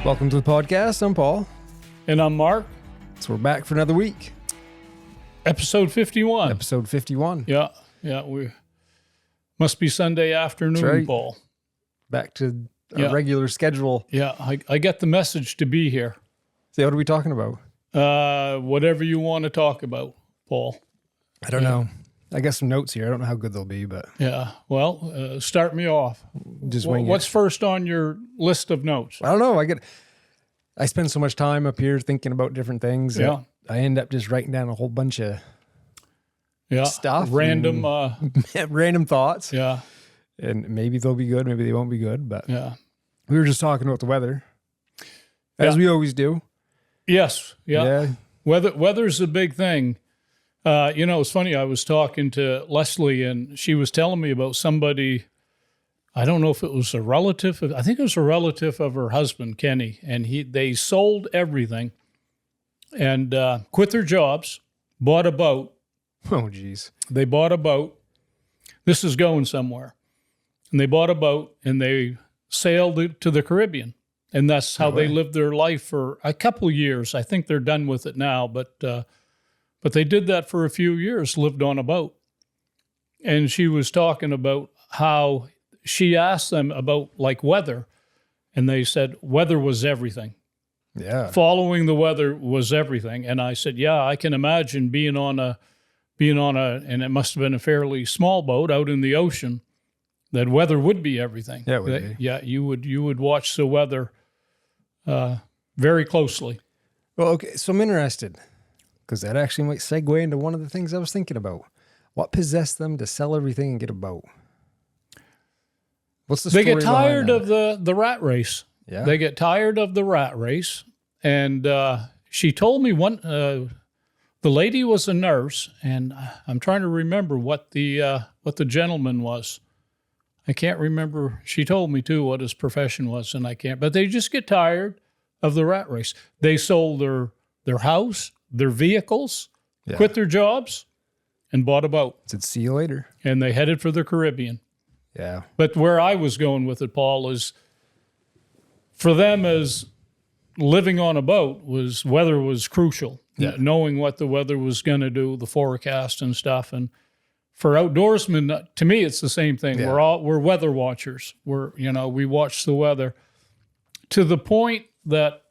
Welcome to the podcast. I'm Paul. And I'm Mark. So we're back for another week. Episode 51. Episode 51. Yeah. We must be Sunday afternoon, right. Paul. Back to our regular schedule. Yeah, I get the message to be here. So what are we talking about? Whatever you want to talk about, Paul. I don't know. I got some notes here. I don't know how good they'll be, but Yeah. Well, start me off. just wing What's it. first on your list of notes? I don't know. I spend so much time up here thinking about different things. Yeah. I end up just writing down a whole bunch of stuff. Random. random thoughts. Yeah. And maybe they'll be good. Maybe they won't be good. But Yeah. we were just talking about the weather, as we always do. Yes. Yeah. Weather's a big thing. It's funny. I was talking to Leslie, and she was telling me about somebody. I don't know if it was a relative. I think it was a relative of her husband, Kenny, and they sold everything and quit their jobs, bought a boat. Oh, geez. They bought a boat. This is going somewhere. And they bought a boat, and they sailed it to the Caribbean. And that's how they lived their life for a couple of years. I think they're done with it now, but they did that for a few years, lived on a boat. And she was talking about how she asked them about like weather, and they said weather was everything. Yeah. Following the weather was everything. And I said, yeah, I can imagine being on a, and it must have been a fairly small boat out in the ocean, that weather would be everything. Yeah, it would be. Yeah, you would watch the weather very closely. Well, okay, so I'm interested, because that actually might segue into one of the things I was thinking about. What possessed them to sell everything and get a boat? What's the story They get tired behind of the rat race. Yeah. They get tired of the rat race. And she told me the lady was a nurse, and I'm trying to remember what the gentleman was. I can't remember. She told me too what his profession was, and I can't. But they just get tired of the rat race. They sold their house, their vehicles, quit their jobs, and bought a boat. Said, see you later. And they headed for the Caribbean. Yeah. But where I was going with it, Paul, is for them as living on a boat weather was crucial. Yeah. Knowing what the weather was going to do, the forecast and stuff. And for outdoorsmen, to me, it's the same thing. Yeah. We're weather watchers. We watch the weather to the point that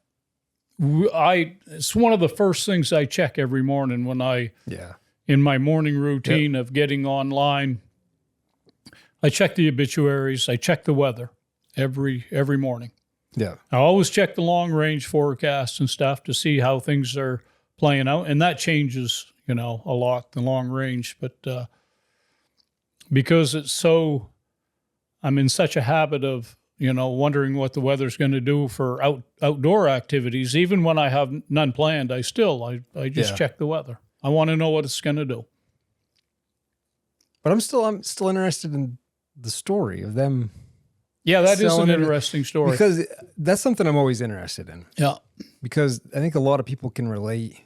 it's one of the first things I check every morning when in my morning routine of getting online. I check the obituaries. I check the weather every morning. Yeah. I always check the long range forecasts and stuff to see how things are playing out, and that changes, a lot, the long range. But because I'm in such a habit of wondering what the weather's going to do for outdoor activities. Even when I have none planned, I just check the weather. I want to know what it's going to do. But I'm still interested in the story of them. Yeah, that is selling an interesting story. Because that's something I'm always interested in. Yeah. Because I think a lot of people can relate.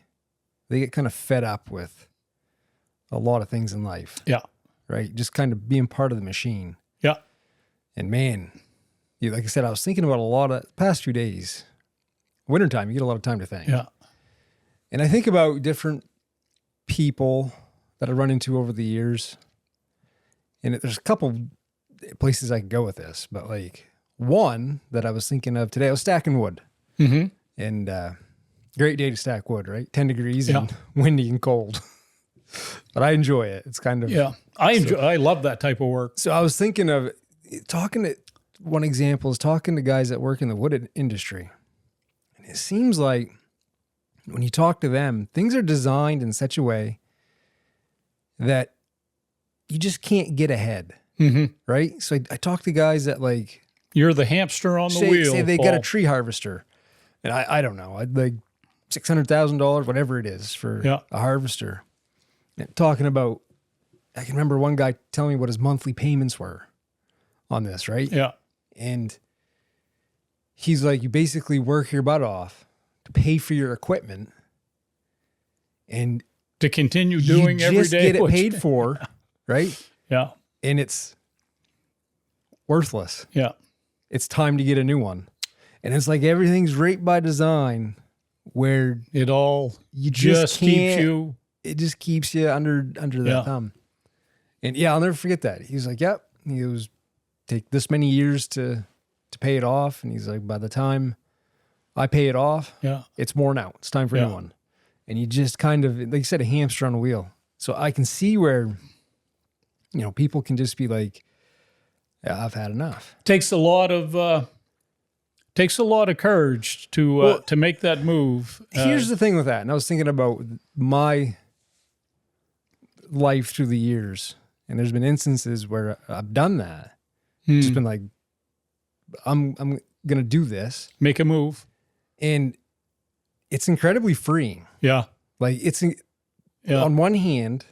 They get kind of fed up with a lot of things in life. Yeah. Right? Just kind of being part of the machine. Yeah. And man, like I said, I was thinking about a lot of past few days. Wintertime, you get a lot of time to think. Yeah. And I think about different people that I run into over the years. And there's a couple places I can go with this, but like one that I was thinking of today, I was stacking wood. Mm-hmm. And great day to stack wood, right? 10 degrees and windy and cold. But I enjoy it. It's kind of... Yeah. I love that type of work. So I was thinking of one example is talking to guys that work in the wood industry. And it seems like when you talk to them, things are designed in such a way that you just can't get ahead. Mm-hmm. Right? So I talk to guys that like... You're the hamster on the wheel, Say they Paul. got a tree harvester. And I don't know. I'd like $600,000, whatever it is for a harvester. And talking about... I can remember one guy telling me what his monthly payments were on this, right? Yeah. And he's like, you basically work your butt off to pay for your equipment and to continue doing every day. You just get it paid for, right? Yeah. And it's worthless. Yeah. It's time to get a new one. And it's like everything's right by design where It all you just keeps can't- you. it just keeps you under that thumb. And yeah, I'll never forget that. He was like, yep. He goes, take this many years to pay it off. And he's like, by the time I pay it off, it's worn out. It's time for a new one. And you just kind of, like you said, a hamster on a wheel. So I can see where, you know, people can just be like, yeah, I've had enough. Takes a lot of courage to make that move. Here's the thing with that. And I was thinking about my life through the years. And there's been instances where I've done that. Just been like, I'm going to do this. Make a move. And it's incredibly freeing. Yeah. Like it's on one hand,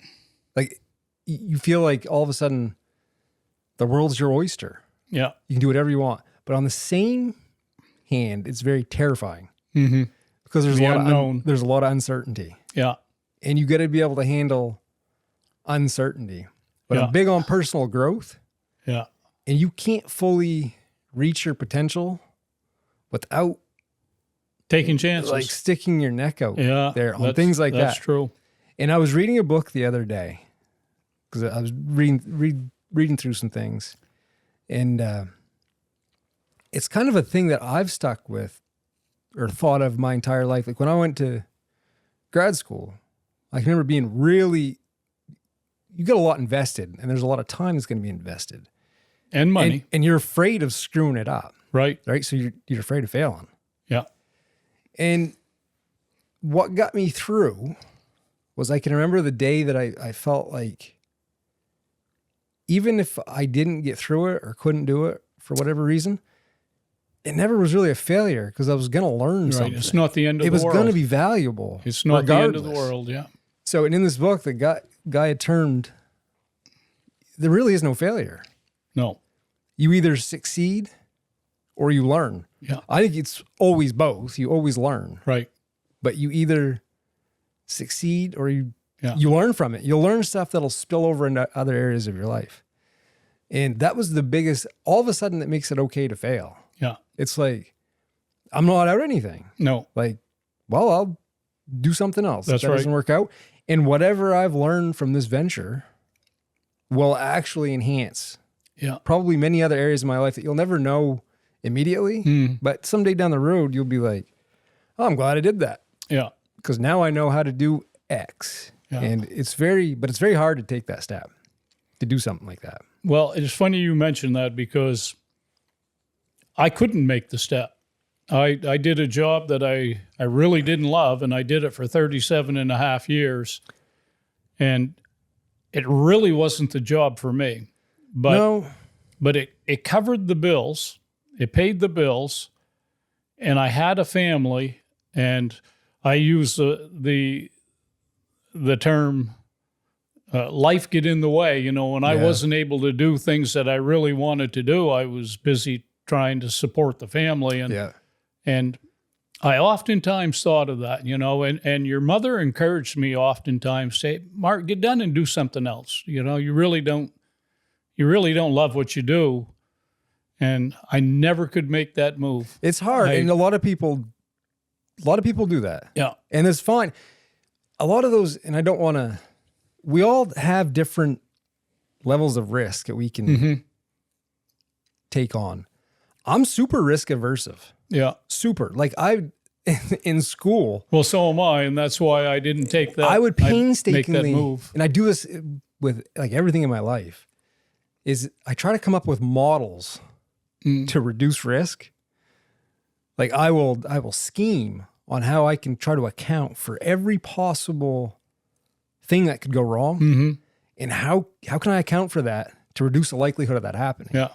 like you feel like all of a sudden the world's your oyster. Yeah. You can do whatever you want. But on the same hand, it's very terrifying because there's there's a lot of uncertainty. Yeah. And you got to be able to handle uncertainty. But I'm big on personal growth. Yeah. And you can't fully reach your potential without taking chances, like sticking your neck out there on that's, things like that. That's true. And I was reading a book the other day because I was reading through some things, and it's kind of a thing that I've stuck with or thought of my entire life. Like when I went to grad school, I can remember being really, you get a lot invested, and there's a lot of time that's going to be invested. And money. And you're afraid of screwing it up. Right. Right. So you're afraid of failing. Yeah. And what got me through was I can remember the day that I felt like even if I didn't get through it or couldn't do it for whatever reason, it never was really a failure because I was going to learn something. It's not the end of the world. It was going to be valuable. It's not regardless. the end of the world. Yeah. So, and in this book, the guy had termed, there really is no failure. No. You either succeed or you learn. Yeah. I think it's always both. You always learn. Right. But you either succeed or you learn from it. You'll learn stuff that'll spill over into other areas of your life. And that was the biggest, all of a sudden it makes it okay to fail. Yeah. It's like, I'm not out anything. No. Like, well, I'll do something else. That's if that right. doesn't work out. And whatever I've learned from this venture will actually enhance probably many other areas of my life that you'll never know immediately. But someday down the road, you'll be like, oh, I'm glad I did that. Yeah. Because now I know how to do X. Yeah. And it's very hard to take that step, to do something like that. Well, it's funny you mentioned that because I couldn't make the step. I did a job that I really didn't love, and I did it for 37 and a half years. And it really wasn't the job for me. But it covered the bills. It paid the bills. And I had a family, and I use the term life get in the way. You know, when I wasn't able to do things that I really wanted to do, I was busy trying to support the family. And I oftentimes thought of that, you know, and your mother encouraged me oftentimes, say, Mark, get done and do something else. You know, you really don't love what you do. And I never could make that move. It's hard. And a lot of people do that. Yeah. And it's fine. A lot of those, and I don't want to, we all have different levels of risk that we can take on. I'm super risk aversive. Yeah. Super. Like in school. Well, so am I. And that's why I didn't take that. I would painstakingly make that move. And I do this with like everything in my life is I try to come up with models to reduce risk. Like I will scheme on how I can try to account for every possible thing that could go wrong. And how can I account for that to reduce the likelihood of that happening? Yeah.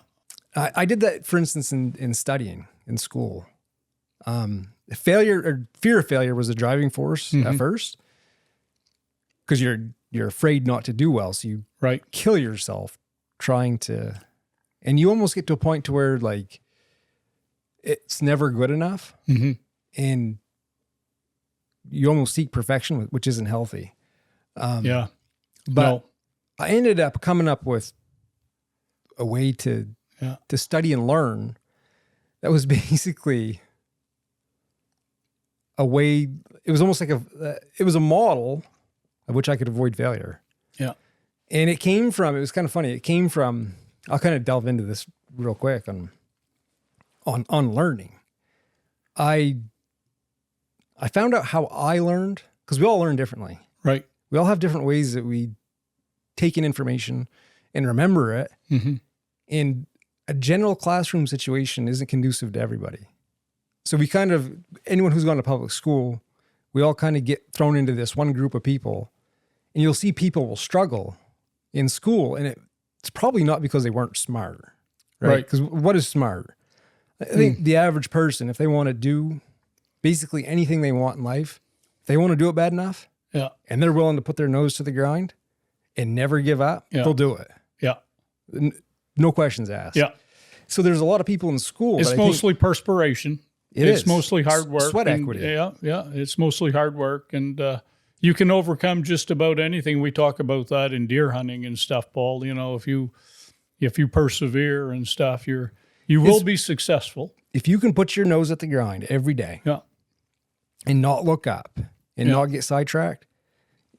I did that, for instance, in studying in school. Failure or fear of failure was a driving force at first because you're afraid not to do well. So you kill yourself trying to, and you almost get to a point to where like it's never good enough. And you almost seek perfection, which isn't healthy. But I ended up coming up with a way to study and learn that was basically a way. It was almost like it was a model of which I could avoid failure. Yeah. And it was kind of funny. It came from, I'll kind of delve into this real quick on learning. I found out how I learned, because we all learn differently. Right. We all have different ways that we take in information and remember it. Mm-hmm. And a general classroom situation isn't conducive to everybody. So anyone who's gone to public school, we all kind of get thrown into this one group of people, and you'll see people will struggle in school, and it's probably not because they weren't smart, right? Because what is smart? I think the average person, if they want to do basically anything they want in life, if they want to do it bad enough, yeah, and they're willing to put their nose to the grind and never give up, they'll do it. Yeah. No questions asked. Yeah. So there's a lot of people in school. It's mostly perspiration. It's mostly hard work. Sweat equity. Yeah. It's mostly hard work. And you can overcome just about anything. We talk about that in deer hunting and stuff, Paul. You know, if you persevere and stuff, you will be successful. If you can put your nose at the grind every day, and not look up and not get sidetracked,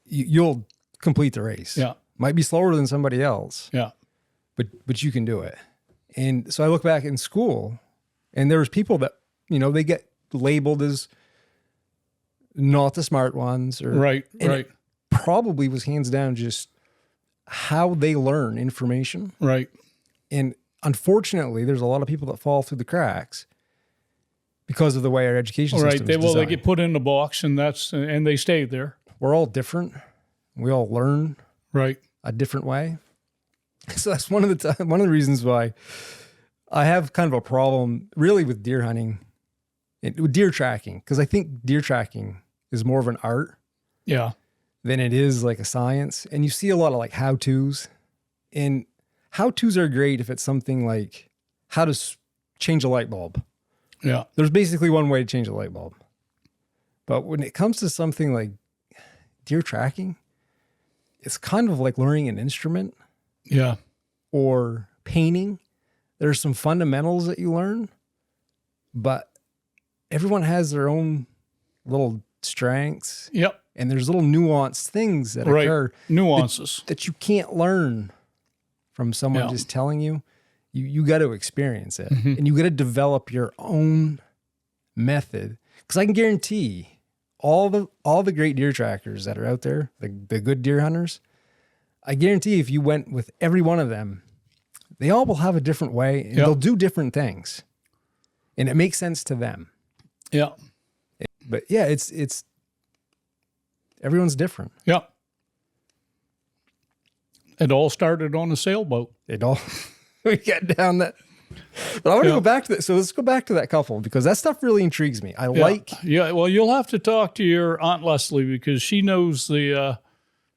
you'll complete the race. Yeah. Might be slower than somebody else. Yeah. But you can do it. And so I look back in school, and there's people that, they get labeled as not the smart ones. Right. It probably was hands down just how they learn information. Right. And unfortunately, there's a lot of people that fall through the cracks because of the way our education system is designed. They get put in the box, and they stay there. We're all different. We all learn a different way. So that's one of the reasons why I have kind of a problem really with deer hunting, with deer tracking, because I think deer tracking is more of an art than it is like a science. And you see a lot of like how-tos, and how-tos are great if it's something like how to change a light bulb. Yeah. There's basically one way to change a light bulb. But when it comes to something like deer tracking, it's kind of like learning an instrument. Yeah. Or painting. There's some fundamentals that you learn, but everyone has their own little strengths. Yep. And there's little nuanced things that occur. Nuances. That you can't learn from someone just telling you. You got to experience it. Mm-hmm. And you got to develop your own method. Because I can guarantee all the great deer trackers that are out there, the good deer hunters, I guarantee if you went with every one of them, they all will have a different way, and they'll do different things, and it makes sense to them. Yeah. But yeah, it's everyone's different. Yeah. It all started on a sailboat. We get down that. But I want to go back to that. So let's go back to that couple, because that stuff really intrigues me. Yeah. Well, you'll have to talk to your Aunt Leslie, because she knows and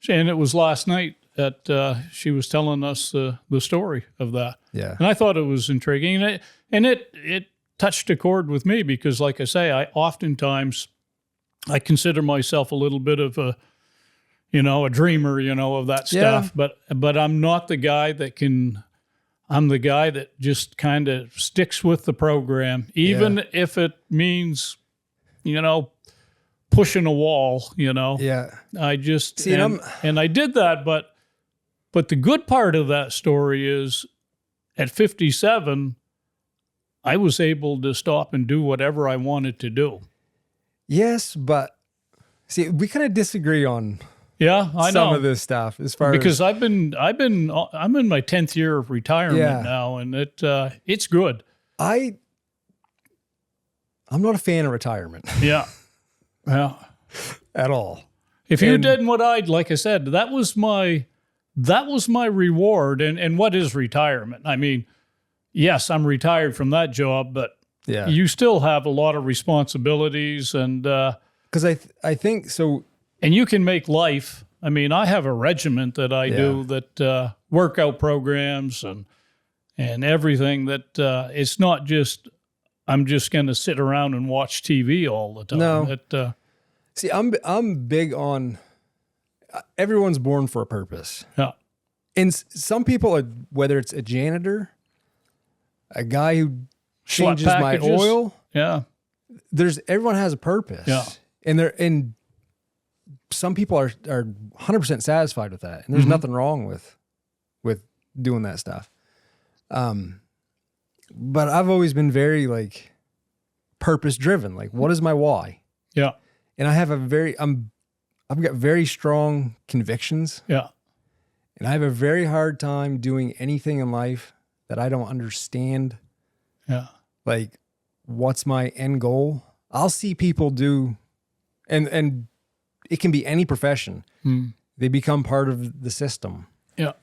it was last night that she was telling us the story of that. Yeah. And I thought it was intriguing. And it touched a chord with me, because like I say, I consider myself a little bit of a dreamer, of that stuff. But I'm not the guy I'm the guy that just kind of sticks with the program, even if it means, pushing a wall, Yeah. I just, and I did that, but the good part of that story is at 57, I was able to stop and do whatever I wanted to do. Yes, but see, we kind of disagree on I some know of this stuff because I'm in my 10th year of retirement now, and it's good. I'm not a fan of retirement. Yeah. At all. If you did what like I said, that was my reward. And what is retirement? I mean, yes, I'm retired from that job, but you still have a lot of responsibilities, and because I think so. And you can make life. I mean, I have a regiment that I do that workout programs and everything that it's not just I'm just going to sit around and watch TV all the time. No. See, I'm big on everyone's born for a purpose. Yeah. And some people are, whether it's a janitor, a guy who changes my oil. Yeah. everyone has a purpose. Yeah. And some people are 100% satisfied with that. And there's nothing wrong with doing that stuff. But I've always been very like purpose driven. Like, what is my why? Yeah. And I have I've got very strong convictions. Yeah. And I have a very hard time doing anything in life that I don't understand. Yeah. Like, what's my end goal? I'll see people do, and it can be any profession. They become part of the system. Yeah.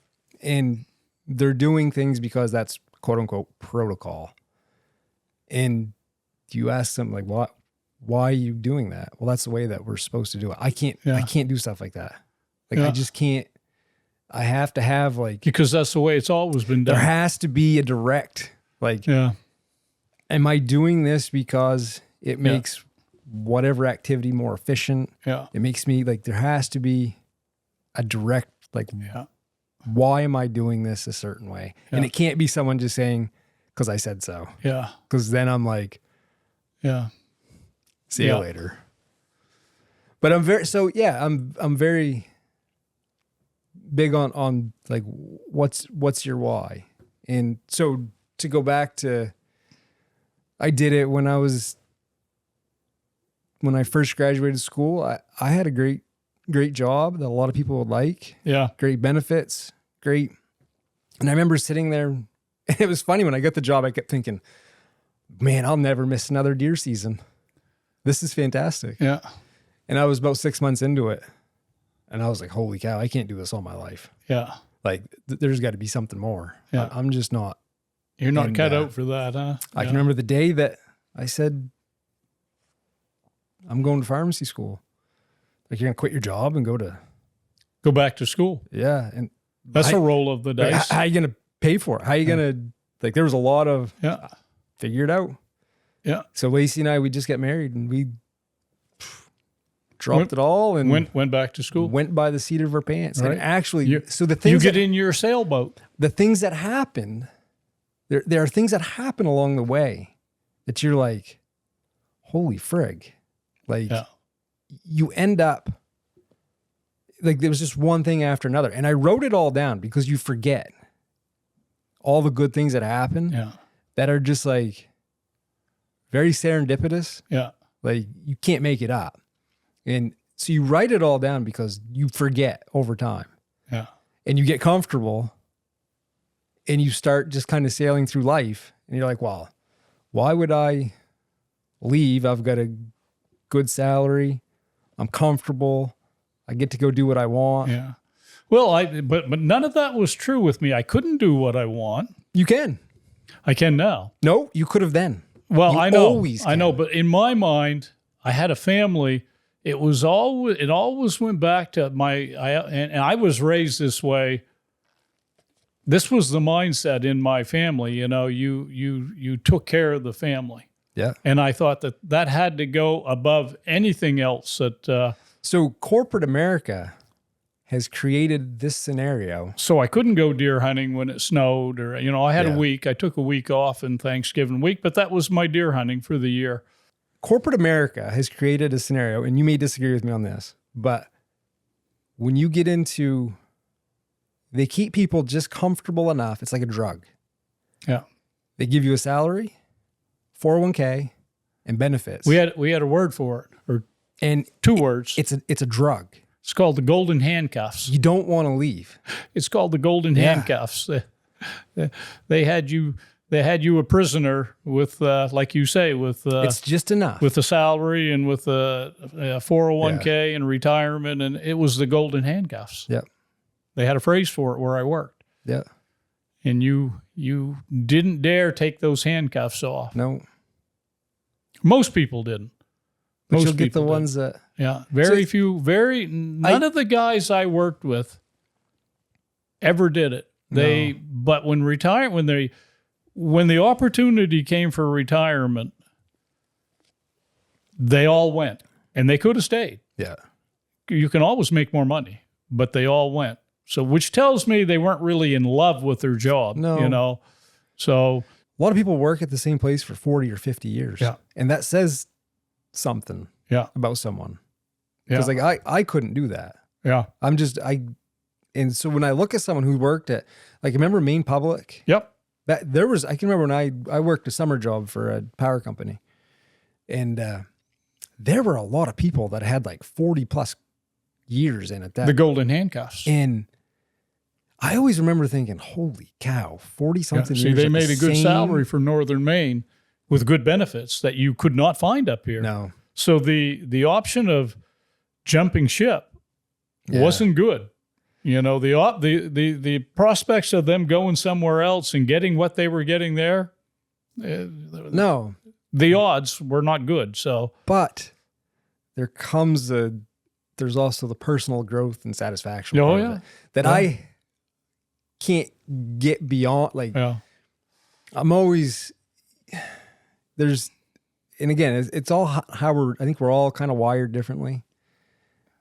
And they're doing things because that's quote unquote protocol. And you ask them like, why are you doing that? Well, that's the way that we're supposed to do it. I can't do stuff like that. Like, I just can't. I have to have like, because that's the way it's always been done. There has to be a direct, like, am I doing this because it makes whatever activity more efficient? Yeah. It makes me like, there has to be a direct, like, why am I doing this a certain way? Yeah. And it can't be someone just saying, because I said so. Yeah. Because then I'm like, see you later. But I'm very big on like, what's your why? And so to go back to, I did it when I first graduated school. I had a great job that a lot of people would like. Yeah. Great benefits. Great. And I remember sitting there, and it was funny when I got the job, I kept thinking, man, I'll never miss another deer season. This is fantastic. Yeah. And I was about 6 months into it. And I was like, holy cow, I can't do this all my life. Yeah. Like, there's got to be something more. Yeah. I'm just not. You're not cut out for that, huh? I can remember the day that I said, I'm going to pharmacy school. Like, you're going to quit your job and go back to school. Yeah. And that's a roll of the dice. How are you going to pay for it? How are you going to, like, there was a lot of, figure it out. Yeah. So Lacey and I, we just got married and we dropped it all and went back to school. Went by the seat of our pants. Right. And actually, so the things you get in your sailboat. The things that happen, there are things that happen along the way that you're like, holy frig. Like, you end up, like, there was just one thing after another. And I wrote it all down because you forget all the good things that happen that are just like very serendipitous. Yeah. Like, you can't make it up. And so you write it all down because you forget over time. Yeah. And you get comfortable and you start just kind of sailing through life. And you're like, well, why would I leave? I've got a good salary. I'm comfortable. I get to go do what I want. Yeah. Well, but none of that was true with me. I couldn't do what I want. You can. I can now. No, you could have then. Well, you I know. Always can. I know, but in my mind, I had a family. It always went back to and I was raised this way. This was the mindset in my family. You know, you took care of the family. Yeah. And I thought that had to go above anything else. So corporate America has created this scenario. So I couldn't go deer hunting when it snowed, or I had a week. I took a week off in Thanksgiving week, but that was my deer hunting for the year. Corporate America has created a scenario, and you may disagree with me on this, but when you get into, they keep people just comfortable enough. It's like a drug. Yeah. They give you a salary, 401k, and benefits. We had a word for it, or 2 words. It's a drug. It's called the golden handcuffs. You don't want to leave. It's called the golden handcuffs. They had you a prisoner with, like you say, with it's just enough, with a salary and with a 401k and retirement, and it was the golden handcuffs. Yeah, they had a phrase for it where I worked. Yeah, and you didn't dare take those handcuffs off. No, most people didn't. But you'll get the ones that very few. None of the guys I worked with ever did it. But when the opportunity came for retirement, they all went, and they could have stayed. Yeah. You can always make more money, but they all went. So, which tells me they weren't really in love with their job. No. So a lot of people work at the same place for 40 or 50 years. Yeah. And that says something Yeah. about someone. Yeah. Because like I couldn't do that. Yeah. And so when I look at someone who worked at, like, remember Maine Public? Yep. I can remember when I worked a summer job for a power company, and there were a lot of people that had like 40 plus years in it. The golden handcuffs. And I always remember thinking, holy cow, 40 something years. See, they at made the a good same- salary for Northern Maine with good benefits that you could not find up here. No. So the option of jumping ship wasn't good. You know, the prospects of them going somewhere else and getting what they were getting there, No. the odds were not good. So, But there's also the personal growth and satisfaction. Oh, part of yeah. it that I can't get beyond. Like, yeah, I'm always, and again, it's all how I think we're all kind of wired differently.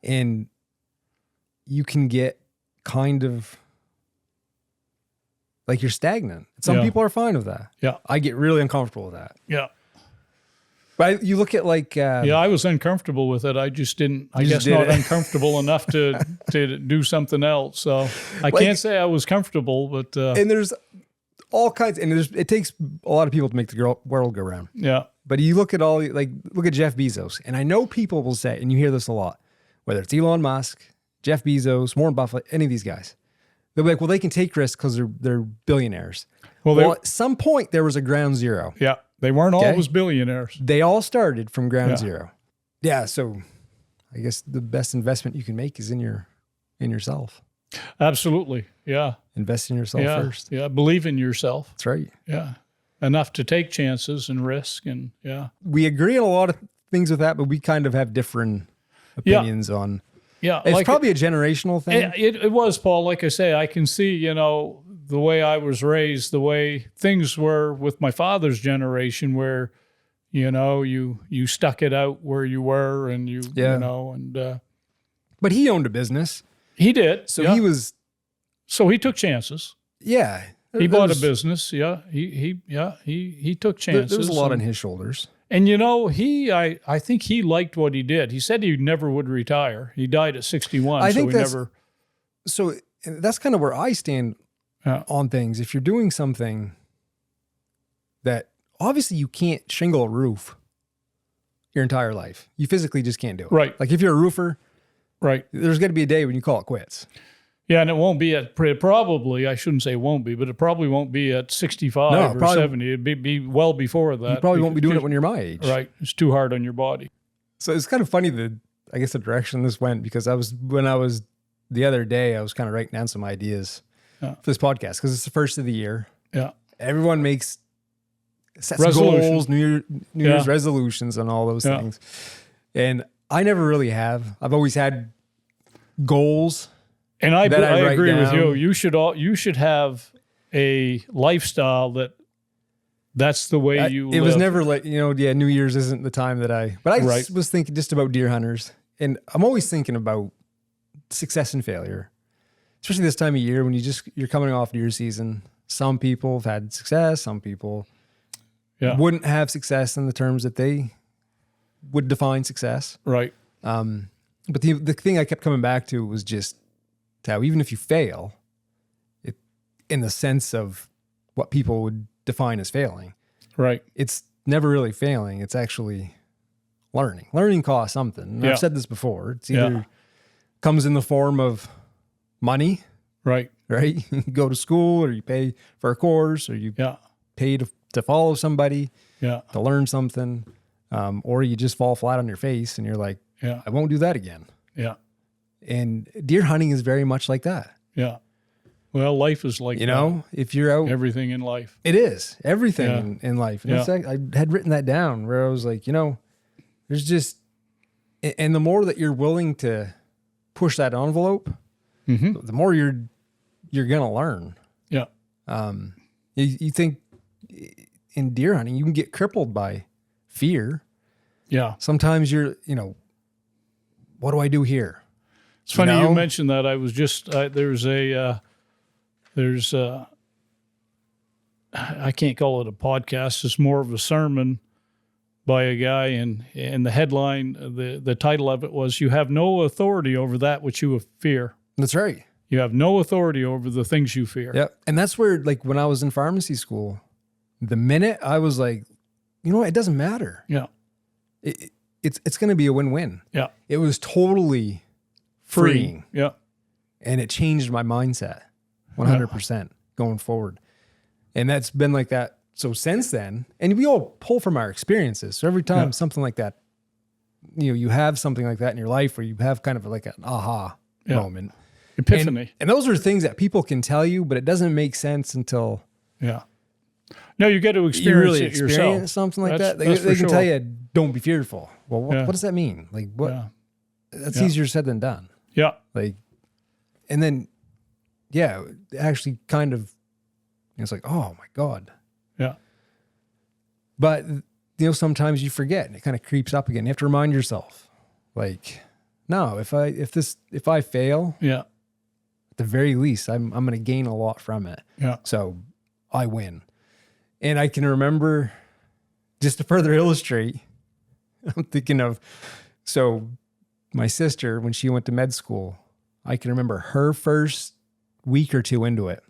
And you can get kind of like you're stagnant. Some Yeah. people are fine with that. Yeah. I get really uncomfortable with that. yeah. But you look at like, Yeah, I was uncomfortable with it. I just didn't, I You guess just did not it. uncomfortable enough to do something else. So I Like- can't say I was comfortable, but and there's all kinds, and it takes a lot of people to make the world go round. yeah, But you look at look at Jeff Bezos, and I know people will say, and you hear this a lot, whether it's Elon Musk, Jeff Bezos, Warren Buffett, any of these guys, they'll be like, well, they can take risks because they're billionaires. Well, At some point there was a ground zero. yeah, they weren't Okay. always billionaires. They all started from ground Yeah. zero. Yeah, so I guess the best investment you can make is in yourself. Absolutely. Yeah. Invest in yourself Yeah. first. Yeah. Believe in yourself. That's right. Yeah. Enough to take chances and risk. And yeah. We agree on a lot of things with that, but we kind of have different opinions on. Yeah. It's like probably a generational thing. it was, Paul. Like I say, I can see, you know, the way I was raised, the way things were with my father's generation, where, you know, you stuck it out where you were and you know, and But he owned a business. he did. So yeah. he took chances. yeah. He bought a business. Yeah. He took chances. There was a lot and, on his shoulders. And you know, I think he liked what he did. He said he never would retire. He died at 61. I think so he that's- never. So that's kind of where I stand Yeah. on things. If you're doing something that obviously you can't shingle a roof your entire life, you physically just can't do it. Right. Like if you're a roofer, Right. there's going to be a day when you call it quits. Yeah, and it won't be at probably. I shouldn't say won't be, but it probably won't be at 65 No, or probably- 70. It'd be well before that. You probably won't be doing it when you're my age. Right. It's too hard on your body. So it's kind of funny I guess the direction this went, because the other day, I was kind of writing down some ideas Yeah. for this podcast because it's the first of the year. Yeah. Everyone sets Resolution. goals, New Yeah. Year's resolutions, and all those Yeah. things. And I never really have. I've always had goals. And I That I write agree with down. you. You should have a lifestyle that's the way you live. It was never like, New Year's isn't the time but I Right. was thinking just about deer hunters. And I'm always thinking about success and failure, especially this time of year when you're coming off deer season. Some people have had success. Some people Yeah. wouldn't have success in the terms that they would define success. Right. But the thing I kept coming back to was just how even if you fail, in the sense of what people would define as failing, Right. it's never really failing. It's actually learning. Learning costs something. And Yeah. I've said this before. It's either Yeah. comes in the form of money, Right. right? You go to school, or you pay for a course, or you Yeah. pay to follow somebody, Yeah. to learn something, or you just fall flat on your face and you're like, Yeah. I won't do that again. Yeah. And deer hunting is very much like that. Yeah. Well, life is like If you're out, everything in life. it is everything Yeah. in life. And Yeah. that's I had written that down where I was like, there's just, and the more that you're willing to push that envelope, Mm-hmm. the more you're going to learn. Yeah. You think in deer hunting, you can get crippled by fear. Yeah. Sometimes you're, what do I do here? It's funny you know? mentioned that. I was just I can't call it a podcast. It's more of a sermon by a guy, and the headline, the title of it was, "You have no authority over that which you fear." That's right. You have no authority over the things you fear. Yep. And that's where, like, when I was in pharmacy school, the minute I was like, you know what, it doesn't matter. Yeah. It's going to be a win-win. Yeah. It was totally freeing. Yeah. And it changed my mindset 100% going forward. And that's been like that. So since then, and we all pull from our experiences. So every time something like that, you have something like that in your life where you have kind of like an aha moment. Epiphany. And those are things that people can tell you, but it doesn't make sense until No, you get to experience it yourself. Something like that. That's They can sure. tell you, don't be fearful. Well, what does that mean? Like, what? Yeah. That's easier said than done. Yeah. Like, and then, actually kind of, it's like, oh my God. Yeah. But, sometimes you forget and it kind of creeps up again. You have to remind yourself, like, no, if I fail, at the very least, I'm going to gain a lot from it. Yeah. So I win. And I can remember, just to further illustrate, I'm thinking of, so my sister, when she went to med school, I can remember her first week or two into it.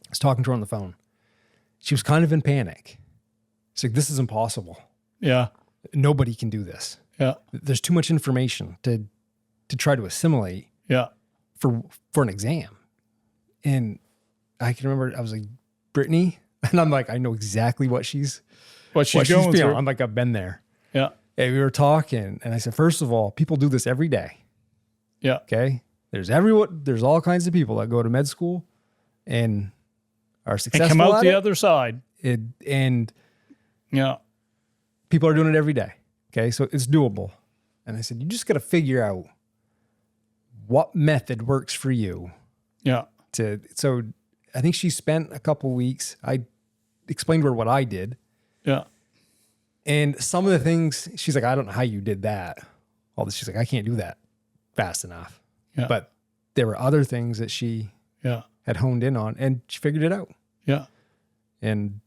I was talking to her on the phone. She was kind of in panic. She's like, this is impossible. Yeah. Nobody can do this. Yeah. There's too much information to try to assimilate for an exam. And I can remember I was like, Brittany, and I'm like, I know exactly what she's going feeling. through. I'm like, I've been there. Yeah. And we were talking, and I said, first of all, people do this every day. Yeah. Okay. There's all kinds of people that go to med school and are successful and come out at the it. other side. And people are doing it every day. Okay. So it's doable. And I said, you just got to figure out what method works for you. Yeah. So I think she spent a couple weeks. I explained to her what I did. Yeah. And some of the things, she's like, I don't know how you did that. All this, she's like, I can't do that fast enough. Yeah. But there were other things that she had honed in on, and she figured it out. Yeah. And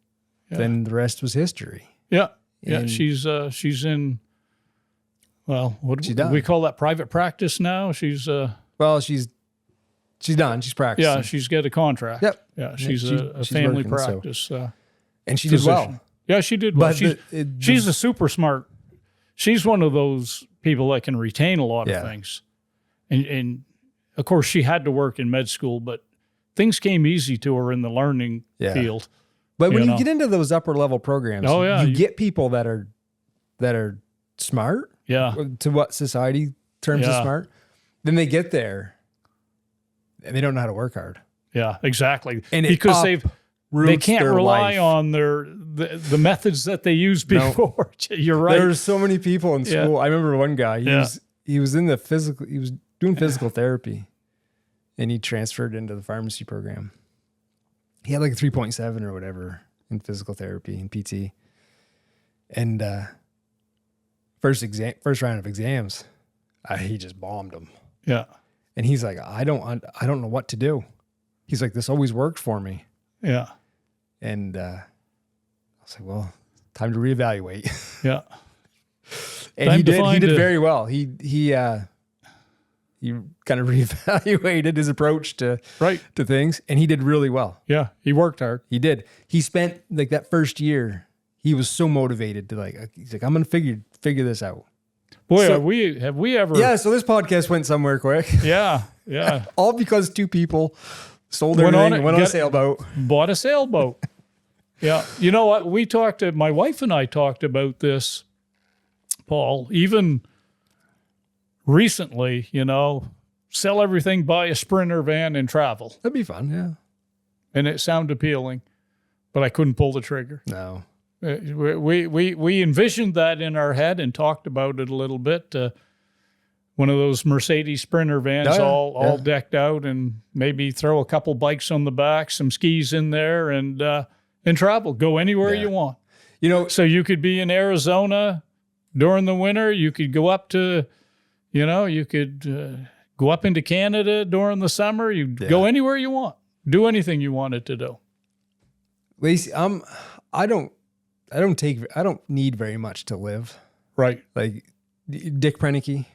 then the rest was history. Yeah. Yeah. And she's in, well, what do we call that, private practice now? She's done. She's practicing. Yeah. She's got a contract. Yep. Yeah. She's a she's family working, practice. And she physician. did well. Yeah, she did well. But she's a super smart. She's one of those people that can retain a lot of things. And of course, she had to work in med school, but things came easy to her in the learning field. But when you get into those upper level programs, you get people that are smart. Yeah. To what society terms as smart. Then they get there and they don't know how to work hard. Yeah, exactly. And because they can't rely life. on the methods that they used before. No. You're right. There's so many people in school. I remember one guy, he was doing physical therapy, and he transferred into the pharmacy program. He had like a 3.7 or whatever in physical therapy and PT. And first round of exams, he just bombed them. Yeah. And he's like, I don't know what to do. He's like, this always worked for me. Yeah. And I was like, well, time to reevaluate. Yeah. And he did very well. He kind of reevaluated his approach to things, and he did really well. Yeah. He worked hard. He did. He spent like that first year, he was so motivated to he's like, I'm going to figure this out. Boy, have we ever? Yeah. So this podcast went somewhere quick. Yeah. Yeah. All because two people sold everything and went on a sailboat. Bought a sailboat. Yeah. You know what? My wife and I talked about this, Paul, even recently, sell everything, buy a Sprinter van and travel. That'd be fun. Yeah. And it sounded appealing, but I couldn't pull the trigger. No. We envisioned that in our head and talked about it a little bit. One of those Mercedes Sprinter vans, all decked out, and maybe throw a couple bikes on the back, some skis in there, and travel. Go anywhere you want. So you could be in Arizona during the winter. You could go up to, you could go up into Canada during the summer. You go anywhere you want. Do anything you wanted to do. Lacey, I don't need very much to live. Right. Like Dick Prenicky.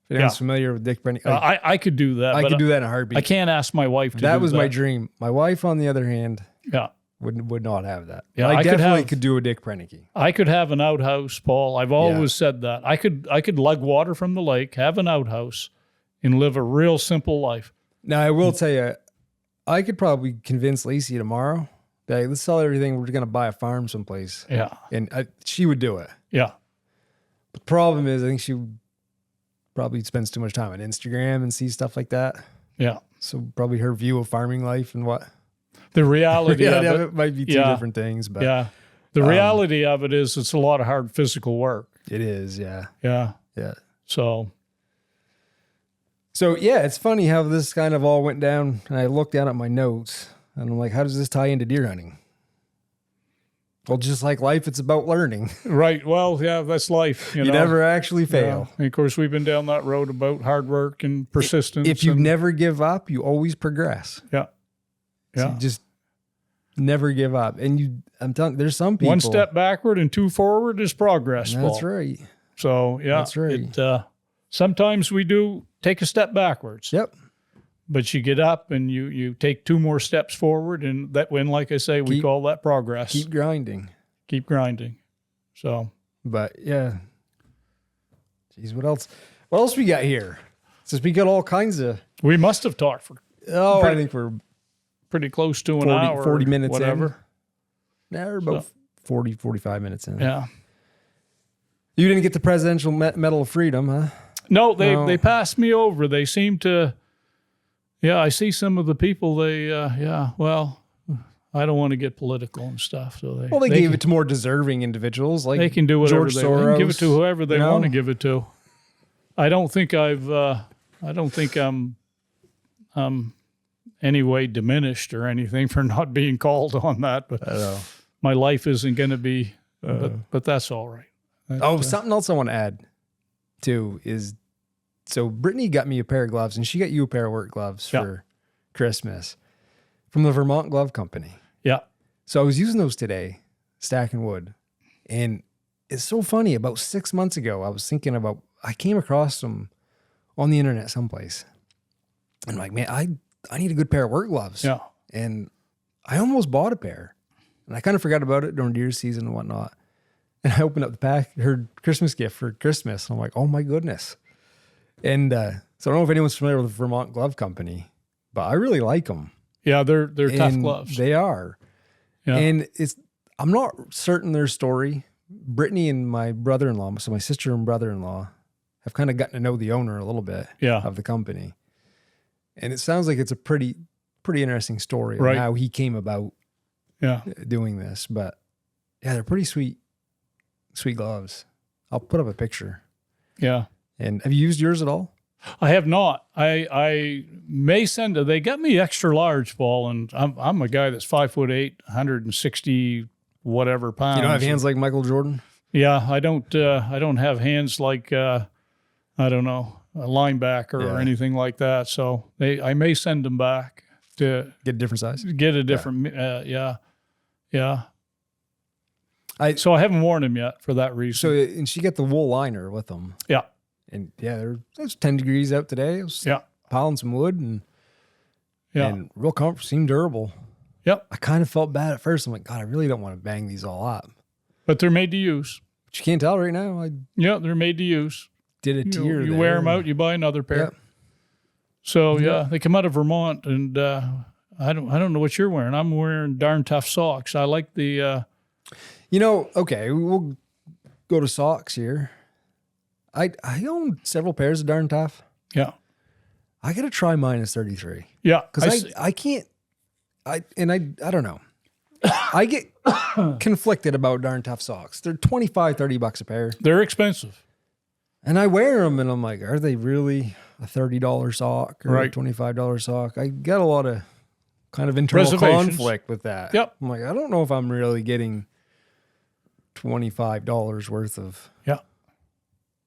If anyone's familiar with Dick Prenicky. I could do that. I could do that in a heartbeat. I can't ask my wife to do that. That was my dream. My wife, on the other hand, yeah, would not have that. Yeah, I definitely could do a Dick Prenicky. I could have an outhouse, Paul. I've always said that. I could lug water from the lake, have an outhouse, and live a real simple life. Now, I will tell you, I could probably convince Lacey tomorrow that, hey, let's sell everything. We're going to buy a farm someplace. Yeah. And she would do it. Yeah. The problem is, I think she probably spends too much time on Instagram and sees stuff like that. Yeah. So probably her view of farming life and what the reality of it might be two different things. But the reality of it is it's a lot of hard physical work. It is. Yeah. Yeah. Yeah. So yeah, it's funny how this kind of all went down. And I looked down at my notes and I'm like, how does this tie into deer hunting? Well, just like life, it's about learning. Right. Well, yeah, that's life. You know? Never actually fail. And of course, we've been down that road about hard work and persistence. If you never give up, you always progress. Yeah. Yeah. So just never give up. And I'm telling you, there's some people. One step backward and two forward is progress. That's Paul. right. So, yeah. That's right. Sometimes we do take a step backwards. Yep. But you get up and you take two more steps forward, and that when, like I say, we call that progress. Keep grinding. Keep grinding. So, but yeah. Geez, what else? What else we got here? Since we got all kinds of. We must have talked for. I think we're pretty close to an hour. 40 minutes whatever. In. Now we're about 40, 45 minutes in. Yeah. You didn't get the Presidential Medal of Freedom, huh? No, they passed me over. They seem to. Yeah, I see some of the people. Well, I don't want to get political and stuff. So they gave it to more deserving individuals, like they can do whatever George they Soros. They can give it to whoever they want to give it to. I don't think I'm any way diminished or anything for not being called on that. But my life isn't going to be. But that's all right. Something else I want to add too is. So Brittany got me a pair of gloves, and she got you a pair of work gloves for Christmas from the Vermont Glove Company. Yeah. So I was using those today, stacking wood. And it's so funny. About 6 months ago, I came across them on the internet someplace. And I'm like, man, I need a good pair of work gloves. Yeah. And I almost bought a pair. And I kind of forgot about it during deer season and whatnot. And I opened up the pack, her Christmas gift for Christmas. And I'm like, oh my goodness. And so I don't know if anyone's familiar with the Vermont Glove Company, but I really like them. Yeah, they're tough gloves. They are. Yeah. And I'm not certain their story. Brittany and my brother-in-law, so my sister and brother-in-law, have kind of gotten to know the owner a little bit of the company. And it sounds like it's a pretty interesting story on how he came about doing this. But yeah, they're pretty sweet gloves. I'll put up a picture. Yeah. And have you used yours at all? I have not. I may send it. They got me extra large, Paul, and I'm a guy that's 5'8", 160 whatever pounds. You don't have hands like Michael Jordan? Yeah, I don't have hands like I don't know, a linebacker or anything like that. So I may send them back to get a different size. Get a different So I haven't worn them yet for that reason. So and she got the wool liner with them. Yeah. And it's 10 degrees out today. I was piling some wood and real comfortable, seemed durable. Yep. I kind of felt bad at first. I'm like, God, I really don't want to bang these all up. But they're made to use. But you can't tell right now. They're made to use. Did a tier. You wear them out, you buy another pair. Yep. So they come out of Vermont, and I don't know what you're wearing. I'm wearing darn tough socks. I like the. Okay, we'll go to socks here. I own several pairs of darn tough. Yeah. I got to try -33. Yeah. Because I can't, I don't know. I get conflicted about darn tough socks. They're $25-$30 a pair. They're expensive. And I wear them and I'm like, are they really a $30 sock or a $25 sock? I got a lot of kind of internal conflict with that. Yep. I'm like, I don't know if I'm really getting $25 worth of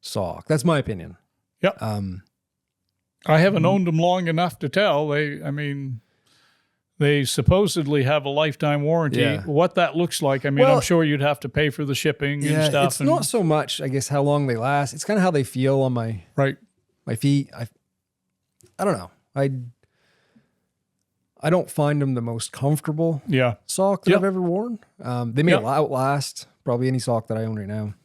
sock. That's my opinion. Yep. I haven't owned them long enough to tell. They're they supposedly have a lifetime warranty. Yeah. What that looks like, I mean, Well, I'm sure you'd have to pay for the shipping and Yeah, stuff. it's not so much, I guess, how long they last. It's kind of how they feel on my right. feet. I don't know. I don't find them the most comfortable Yeah. sock that Yep. I've ever worn. They may Yep. outlast probably any sock that I own right now.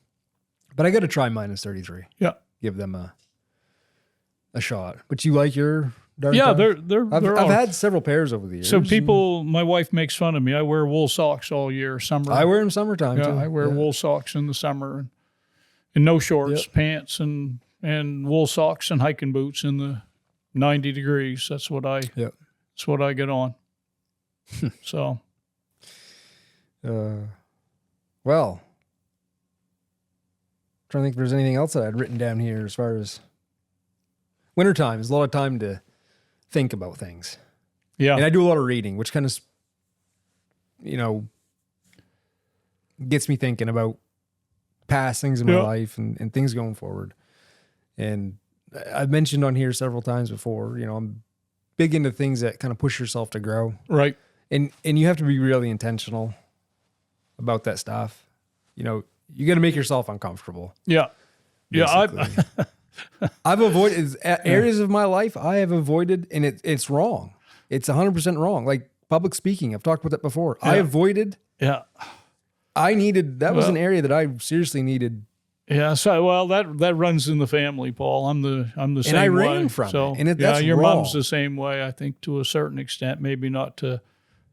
But I got to try -33. Yeah. Give them a shot. But you like your darn Yeah, tough? they're I've all- had several pairs over the years. So my wife makes fun of me. I wear wool socks all year, summer. I wear them summertime yeah, too. I wear wool socks in the summer and no shorts, Yep. pants and wool socks and hiking boots in the 90 degrees. That's what I get on. So, well, trying to think if there's anything else that I'd written down here as far as wintertime is a lot of time to think about things. yeah. And I do a lot of reading, which kind of, gets me thinking about past things in my life and things going forward. And I've mentioned on here several times before, I'm big into things that kind of push yourself to grow. Right. And you have to be really intentional about that stuff. You got to make yourself uncomfortable. Yeah. Yeah. Basically. I've avoided areas of my life I have avoided, and it's wrong. It's 100% wrong. Like public speaking, I've talked about that before. I avoided. Yeah. That was an area that I seriously needed. Yeah. So, that runs in the family, Paul. I'm the same And I way. ran from so, it. And that's your wrong. mom's the same way, I think, to a certain extent, maybe not to,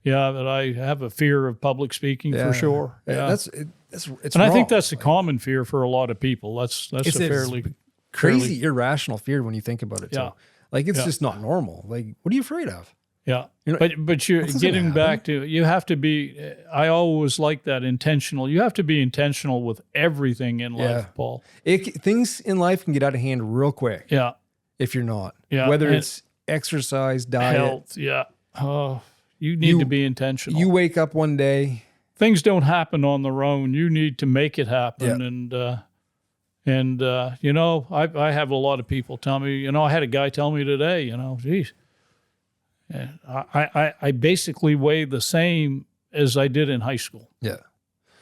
that I have a fear of public speaking for sure. Yeah. It's and wrong. I think that's a common fear for a lot of people. That's a fairly crazy, irrational fear when you think about it. Yeah. Too. Like it's just not normal. Like, what are you afraid of? Yeah. You're not- But you're nothing's getting gonna back to, you have to be, I always like that intentional. You have to be intentional with everything in life, Paul. Things in life can get out of hand real quick. Yeah. If you're not. Yeah. Whether And it's exercise, diet. health. Yeah. Oh, you need to be intentional. You wake up one day. Things don't happen on their own. You need to make it happen. And I have a lot of people tell me, I had a guy tell me today, geez, I basically weigh the same as I did in high school. Yeah.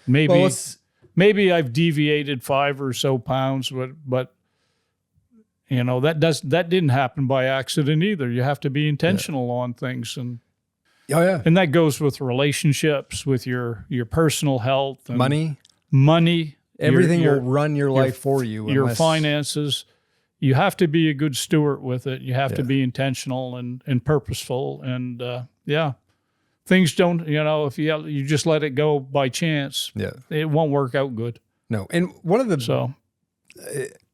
Maybe I've deviated 5 or so pounds, but that didn't happen by accident either. You have to be intentional on things, and that goes with relationships, with your personal health, and money. Everything will run your life for you. Your finances. You have to be a good steward with it. You have to be intentional and purposeful. And things don't, if you just let it go by chance, it won't work out good. No. And one of the,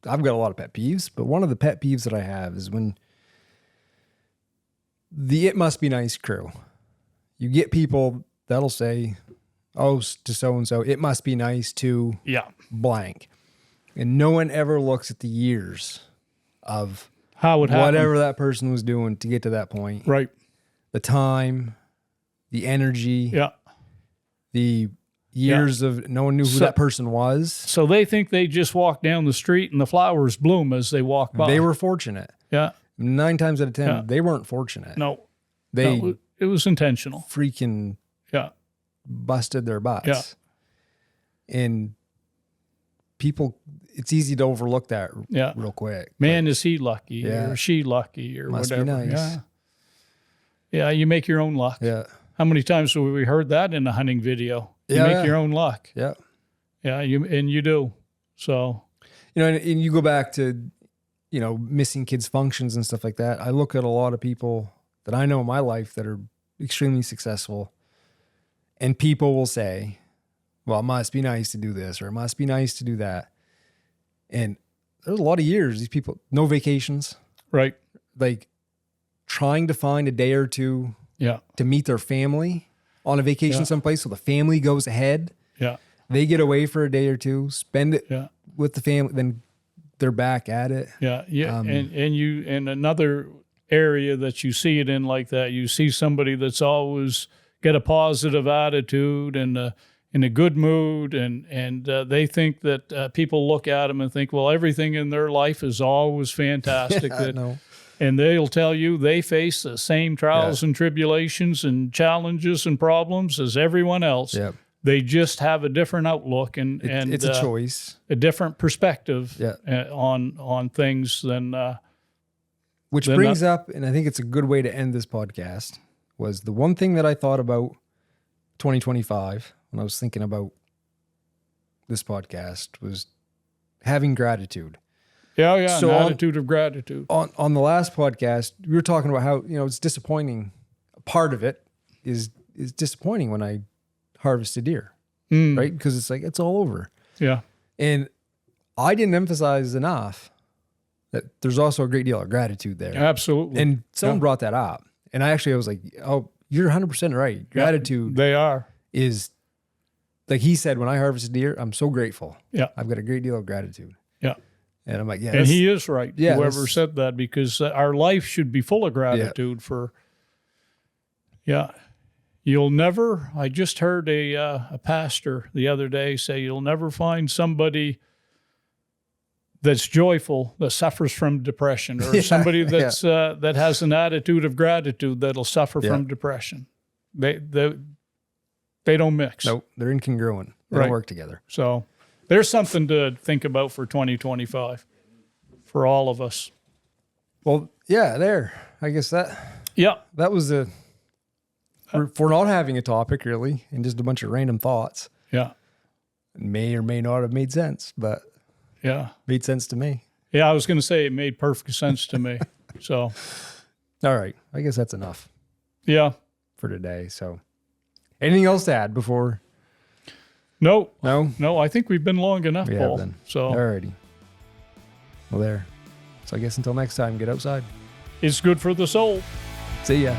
I've got a lot of pet peeves, but one of the pet peeves that I have is when the "it must be nice" crew, you get people that'll say, "Oh, to so-and-so, it must be nice to blank." And no one ever looks at the years of how it happened, whatever that person was doing to get to that point. Right. The time, the energy, the years of no one knew who that person was. So they think they just walk down the street and the flowers bloom as they walk by. They were fortunate. Yeah. 9 times out of 10, they weren't fortunate. No. It was intentional. Freaking busted their butts. Yeah. And people, it's easy to overlook that real quick. Man, is he lucky or she lucky or must whatever. Be nice. Yeah, you make your own luck. Yeah. How many times have we heard that in a hunting video? You make your own luck. Yeah. Yeah, you do. So, and you go back to, missing kids' functions and stuff like that. I look at a lot of people that I know in my life that are extremely successful, and people will say, "Well, it must be nice to do this, or it must be nice to do that." And there's a lot of years, these people, no vacations. Right. Like trying to find a day or two to meet their family on a vacation someplace. So the family goes ahead. Yeah. They get away for a day or two, spend it with the family, then they're back at it. Yeah. Yeah. And another area that you see it in like that, you see somebody that's always got a positive attitude and in a good mood, and they think that people look at them and think, well, everything in their life is always fantastic. And they'll tell you they face the same trials and tribulations and challenges and problems as everyone else. Yep. They just have a different outlook and It's a choice. a different perspective on things than. Which brings up, and I think it's a good way to end this podcast, was the one thing that I thought about 2025 when I was thinking about this podcast was having gratitude. Yeah. So an attitude of gratitude. On the last podcast, we were talking about how, it's disappointing. Part of it is disappointing when I harvest a deer, right? Because it's like, it's all over. Yeah. And I didn't emphasize enough that there's also a great deal of gratitude there. Absolutely. And someone brought that up. And I was like, oh, you're 100% right. Gratitude they are. is, like he said, when I harvest a deer, I'm so grateful. Yeah. I've got a great deal of gratitude. Yeah. And I'm like, yeah. And he is right, yeah, whoever said that, because our life should be full of gratitude for, You'll never, I just heard a pastor the other day say, you'll never find somebody that's joyful that suffers from depression, or somebody that's that has an attitude of gratitude that'll suffer from depression. They don't mix. Nope, they're incongruent. They don't work together. So there's something to think about for 2025 for all of us. Well, I guess that was for not having a topic really, and just a bunch of random thoughts. Yeah. It may or may not have made sense, but made sense to me. Yeah, I was going to say it made perfect sense to me. So, all right, I guess that's enough. Yeah, for today. So, anything else to add before? No. I think we've been long enough, Paul. Then. So, alrighty. Well, there. So I guess until next time, get outside. It's good for the soul. See ya.